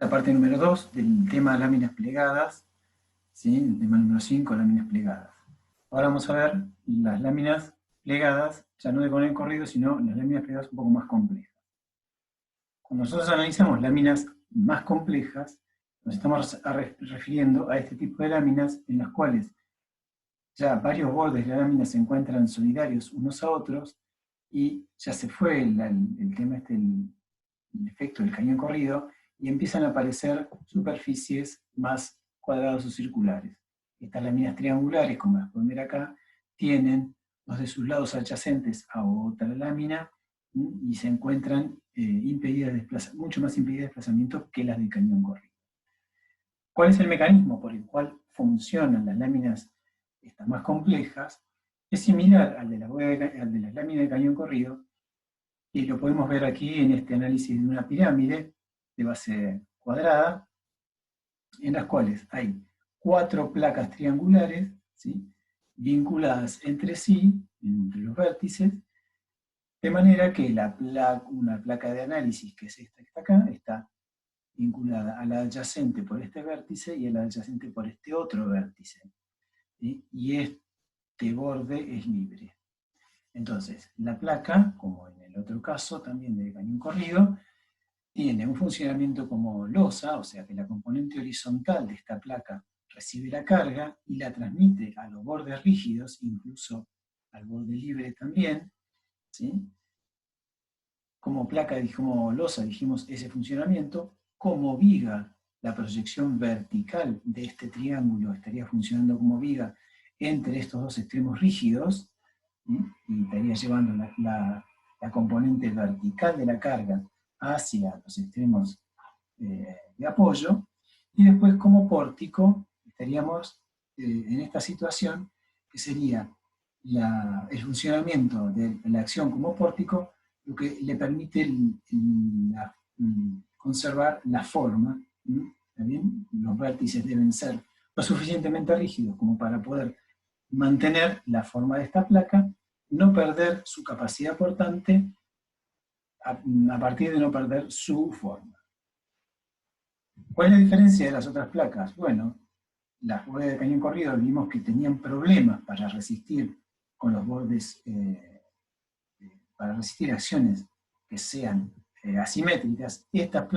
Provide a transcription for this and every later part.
La parte número 2 del tema de láminas plegadas, ¿sí? El tema número 5, láminas plegadas. Ahora vamos a ver las láminas plegadas, ya no de coronel corrido, sino las láminas plegadas un poco más complejas. Cuando nosotros analizamos láminas más complejas, nos estamos refiriendo a este tipo de láminas en las cuales ya varios bordes de la lámina se encuentran solidarios unos a otros y ya se fue el tema el efecto del cañón corrido, y empiezan a aparecer superficies más cuadradas o circulares. Estas láminas triangulares, como las pueden ver acá, tienen dos de sus lados adyacentes a otra lámina y se encuentran mucho más impedidas de desplazamiento que las del cañón corrido. ¿Cuál es el mecanismo por el cual funcionan las láminas estas más complejas? Es similar al de las láminas de cañón corrido, y lo podemos ver aquí en este análisis de una pirámide de base cuadrada, en las cuales hay 4 placas triangulares, ¿sí?, vinculadas entre sí, entre los vértices, de manera que una placa de análisis, que es esta que está acá, está vinculada a la adyacente por este vértice y a la adyacente por este otro vértice, ¿sí? Y este borde es libre. Entonces, la placa, como en el otro caso también de cañón corrido, tiene un funcionamiento como losa, o sea que la componente horizontal de esta placa recibe la carga y la transmite a los bordes rígidos, incluso al borde libre también, ¿sí? Como placa, como losa, dijimos ese funcionamiento. Como viga, la proyección vertical de este triángulo estaría funcionando como viga entre estos dos extremos rígidos, ¿sí?, y estaría llevando la componente vertical de la carga hacia los extremos de apoyo. Y después, como pórtico, estaríamos en esta situación que sería el funcionamiento de la acción como pórtico, lo que le permite conservar la forma. ¿Está bien? Los vértices deben ser lo suficientemente rígidos como para poder mantener la forma de esta placa, no perder su capacidad portante a partir de no perder su forma. ¿Cuál es la diferencia de las otras placas? Bueno, las ruedas de cañón corrido vimos que tenían problemas para resistir con los bordes, para resistir acciones que sean asimétricas. Estas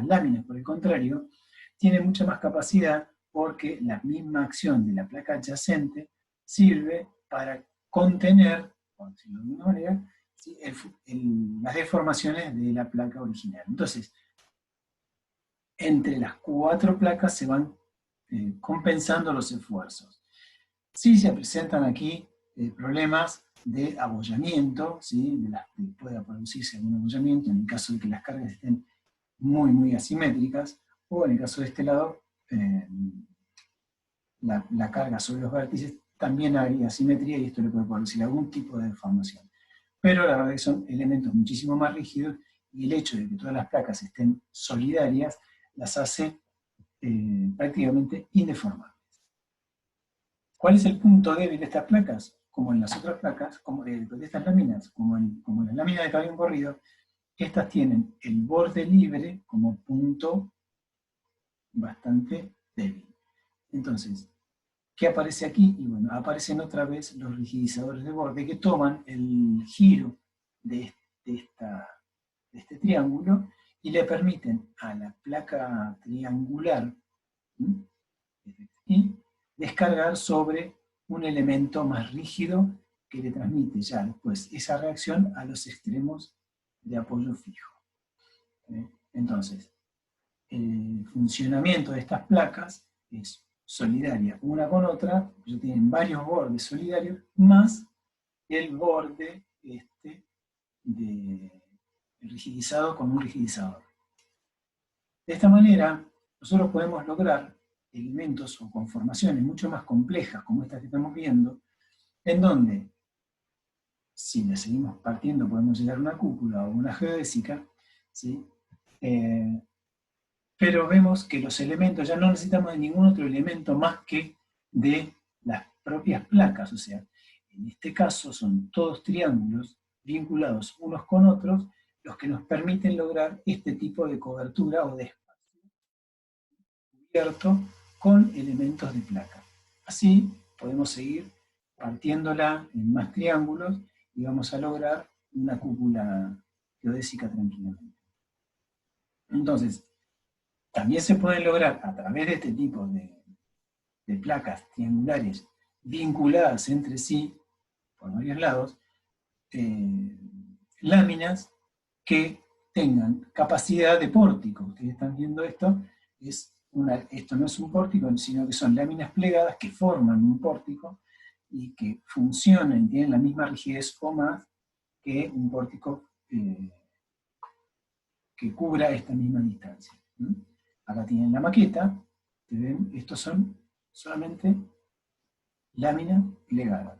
láminas, por el contrario, tienen mucha más capacidad, porque la misma acción de la placa adyacente sirve para contener, por decirlo de alguna manera, ¿sí?, las deformaciones de la placa original. Entonces, entre las 4 placas se van compensando los esfuerzos. Sí se presentan aquí problemas de abollamiento, ¿sí?, que pueda producirse algún abollamiento en el caso de que las cargas estén muy, muy asimétricas, o en el caso de este lado, la carga sobre los vértices también hay asimetría, y esto le puede producir algún tipo de deformación. Pero la verdad es que son elementos muchísimo más rígidos, y el hecho de que todas las placas estén solidarias las hace prácticamente indeformables. ¿Cuál es el punto débil de estas placas? Como en las otras placas, como de estas láminas, como en las láminas de cañón corrido, estas tienen el borde libre como punto bastante débil. Entonces, ¿qué aparece aquí? Y bueno, aparecen otra vez los rigidizadores de borde, que toman el giro de este triángulo y le permiten a la placa triangular y descargar sobre un elemento más rígido que le transmite ya después esa reacción a los extremos de apoyo fijo. Entonces, el funcionamiento de estas placas es solidaria una con otra, ellos tienen varios bordes solidarios, más el borde rigidizado con un rigidizador. De esta manera, nosotros podemos lograr elementos o conformaciones mucho más complejas, como estas que estamos viendo, en donde, si le seguimos partiendo, podemos llegar a una cúpula o una geodésica, ¿sí? Pero vemos que los elementos, ya no necesitamos de ningún otro elemento más que de las propias placas, o sea, en este caso son todos triángulos vinculados unos con otros, los que nos permiten lograr este tipo de cobertura o de espacio cubierto con elementos de placa. Así podemos seguir partiéndola en más triángulos y vamos a lograr una cúpula geodésica tranquilamente. Entonces, también se pueden lograr a través de este tipo de placas triangulares vinculadas entre sí, por varios lados, láminas que tengan capacidad de pórtico. Ustedes están viendo esto, esto no es un pórtico, sino que son láminas plegadas que forman un pórtico y que funcionan y tienen la misma rigidez o más que un pórtico que cubra esta misma distancia. Acá tienen la maqueta, ven, estos son solamente láminas plegadas.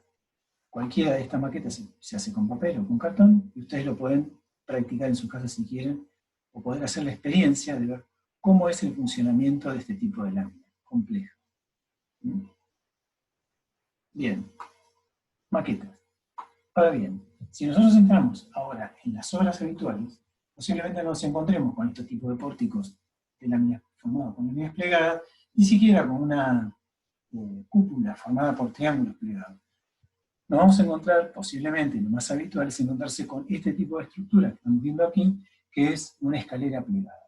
Cualquiera de estas maquetas se hace con papel o con cartón, y ustedes lo pueden practicar en su casa si quieren, o poder hacer la experiencia de ver cómo es el funcionamiento de este tipo de lámina compleja. Bien, maquetas. Ahora bien, si nosotros entramos ahora en las obras habituales, posiblemente nos encontremos con estos tipos de pórticos de láminas formados con láminas plegadas, ni siquiera con una cúpula formada por triángulos plegados. Nos vamos a encontrar, posiblemente, lo más habitual es encontrarse con este tipo de estructura que estamos viendo aquí, que es una escalera plegada.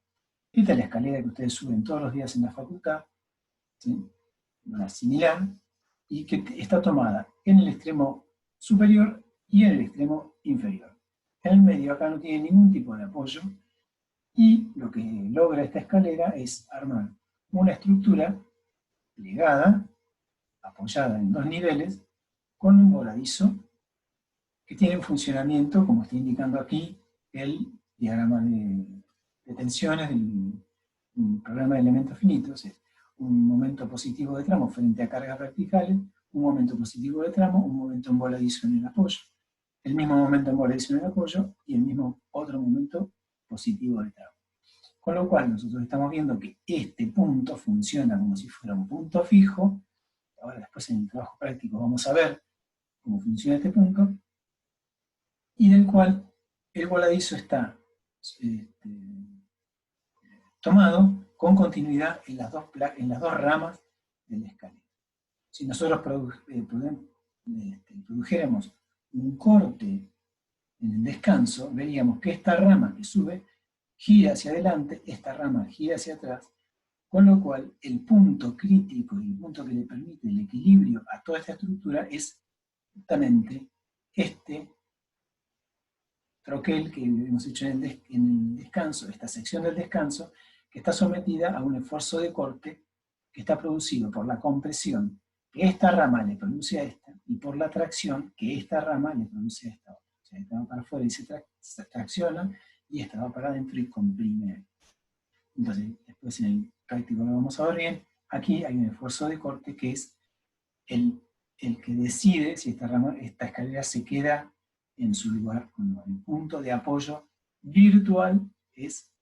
Esta es la escalera que ustedes suben todos los días en la facultad, ¿sí? Una similar, y que está tomada en el extremo superior y en el extremo inferior. En el medio acá no tiene ningún tipo de apoyo, y lo que logra esta escalera es armar una estructura plegada, apoyada en dos niveles, con un voladizo que tiene un funcionamiento, como está indicando aquí, el diagrama de tensiones del programa de elementos finitos. Es un momento positivo de tramo frente a cargas verticales, un momento positivo de tramo, un momento en voladizo en el apoyo, el mismo momento en voladizo en el apoyo y el mismo otro momento positivo de tramo. Con lo cual nosotros estamos viendo que este punto funciona como si fuera un punto fijo. Ahora después en el trabajo práctico vamos a ver cómo funciona este punto, y del cual el voladizo está tomado con continuidad en las dos ramas de la escalera. Si nosotros produjéramos un corte en el descanso, veríamos que esta rama que sube gira hacia adelante, esta rama gira hacia atrás, con lo cual el punto crítico y el punto que le permite el equilibrio a toda esta estructura es justamente este troquel que hemos hecho en el descanso, esta sección del descanso, que está sometida a un esfuerzo de corte que está producido por la compresión que esta rama le produce a esta, y por la tracción que esta rama le produce a esta otra. O sea, esta va para afuera y se tracciona, y esta va para adentro y comprime. Entonces, después en el práctico lo vamos a ver bien. Aquí hay un esfuerzo de corte que es el que decide si esta escalera se queda en su lugar o no. El punto de apoyo virtual es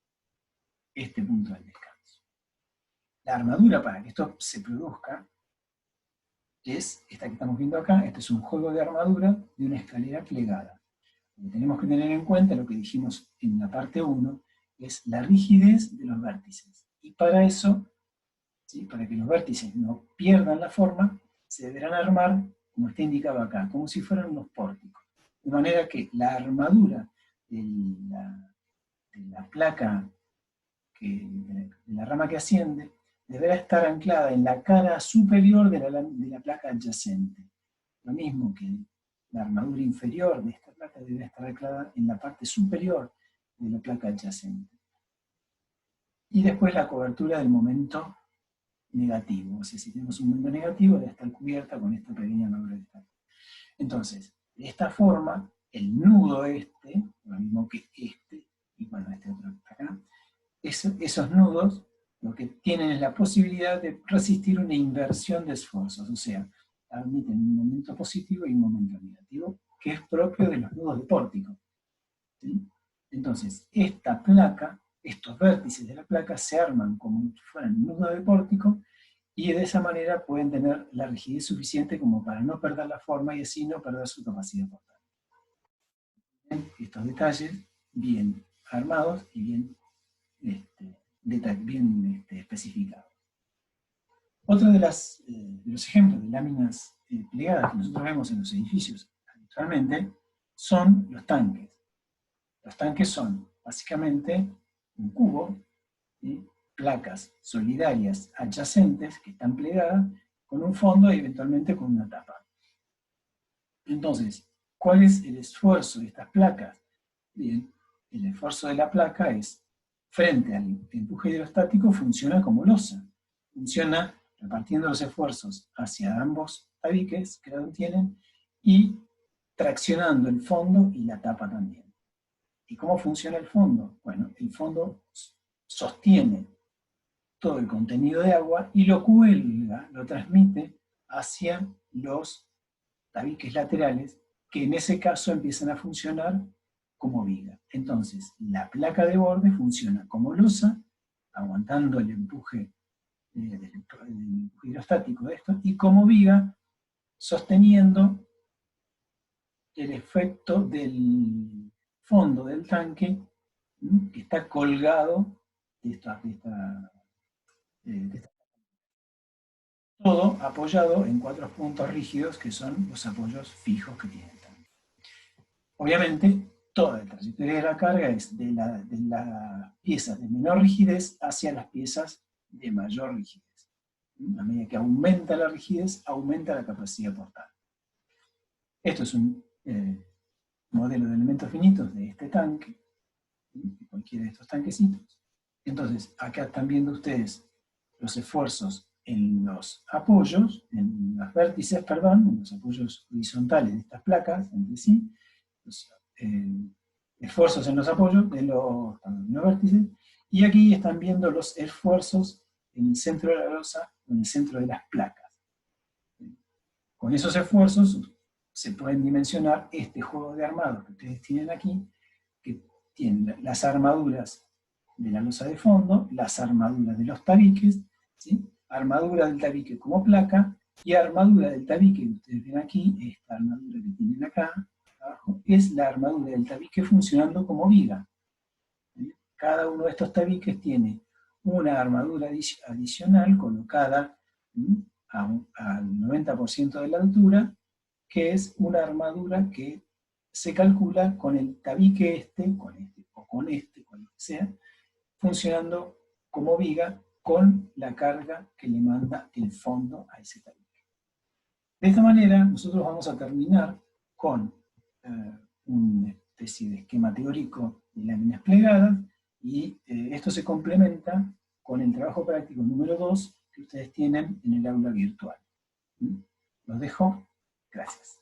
este punto del descanso. La armadura para que esto se produzca es esta que estamos viendo acá. Este es un juego de armadura de una escalera plegada. Lo que tenemos que tener en cuenta, lo que dijimos en la parte 1, es la rigidez de los vértices. Y para eso, ¿sí?, para que los vértices no pierdan la forma, se deberán armar, como está indicado acá, como si fueran unos pórticos. De manera que la armadura de la placa, de la rama que asciende, deberá estar anclada en la cara superior de la placa adyacente. Lo mismo que la armadura inferior de esta placa debe estar anclada en la parte superior de la placa adyacente. Y después la cobertura del momento negativo. O sea, si tenemos un momento negativo, debe estar cubierta con esta pequeña armadura de esta. Entonces, de esta forma, el nudo lo mismo que este, y bueno, este otro que está acá, esos nudos lo que tienen es la posibilidad de resistir una inversión de esfuerzos, o sea, admiten un momento positivo y un momento negativo, que es propio de los nudos de pórtico. ¿Sí? Entonces, esta placa, estos vértices de la placa se arman como si fueran nudos de pórtico, y de esa manera pueden tener la rigidez suficiente como para no perder la forma y así no perder su capacidad portante. Estos detalles, bien armados y bien, bien especificados. Otro de los ejemplos de láminas plegadas que nosotros vemos en los edificios habitualmente son los tanques. Los tanques son básicamente un cubo, ¿sí? Placas solidarias adyacentes que están plegadas con un fondo y eventualmente con una tapa. Entonces, ¿cuál es el esfuerzo de estas placas? Bien, el esfuerzo de la placa es, frente al empuje hidrostático, funciona como losa. Funciona repartiendo los esfuerzos hacia ambos tabiques que la contienen y traccionando el fondo y la tapa también. ¿Y cómo funciona el fondo? Bueno, el fondo sostiene todo el contenido de agua y lo cuelga, lo transmite hacia los tabiques laterales, que en ese caso empiezan a funcionar como viga. Entonces, la placa de borde funciona como losa, aguantando el empuje del hidrostático de esto, y como viga, sosteniendo el efecto del fondo del tanque, que está colgado de esta todo apoyado en 4 puntos rígidos que son los apoyos fijos que tiene el tanque. Obviamente, toda la trayectoria de la carga es de las piezas de menor rigidez hacia las piezas de mayor rigidez. A medida que aumenta la rigidez, aumenta la capacidad portante. Esto es un modelo de elementos finitos de este tanque, de cualquiera de estos tanquecitos. Entonces, acá están viendo ustedes los esfuerzos en los apoyos, en los vértices, perdón, en los apoyos horizontales de estas placas entre sí, los esfuerzos en los apoyos de los vértices, y aquí están viendo los esfuerzos en el centro de la losa, en el centro de las placas. Con esos esfuerzos se pueden dimensionar este juego de armados que ustedes tienen aquí, que tienen las armaduras de la losa de fondo, las armaduras de los tabiques, ¿sí? Armadura del tabique como placa, y armadura del tabique que ustedes ven aquí, esta armadura que tienen acá, abajo, es la armadura del tabique funcionando como viga. Cada uno de estos tabiques tiene una armadura adicional colocada al 90% de la altura, que es una armadura que se calcula con el tabique con el que sea, funcionando como viga con la carga que le manda el fondo a ese tabique. De esta manera, nosotros vamos a terminar con una especie de esquema teórico de láminas plegadas, y esto se complementa con el trabajo práctico número 2 que ustedes tienen en el aula virtual. Los dejo. Gracias.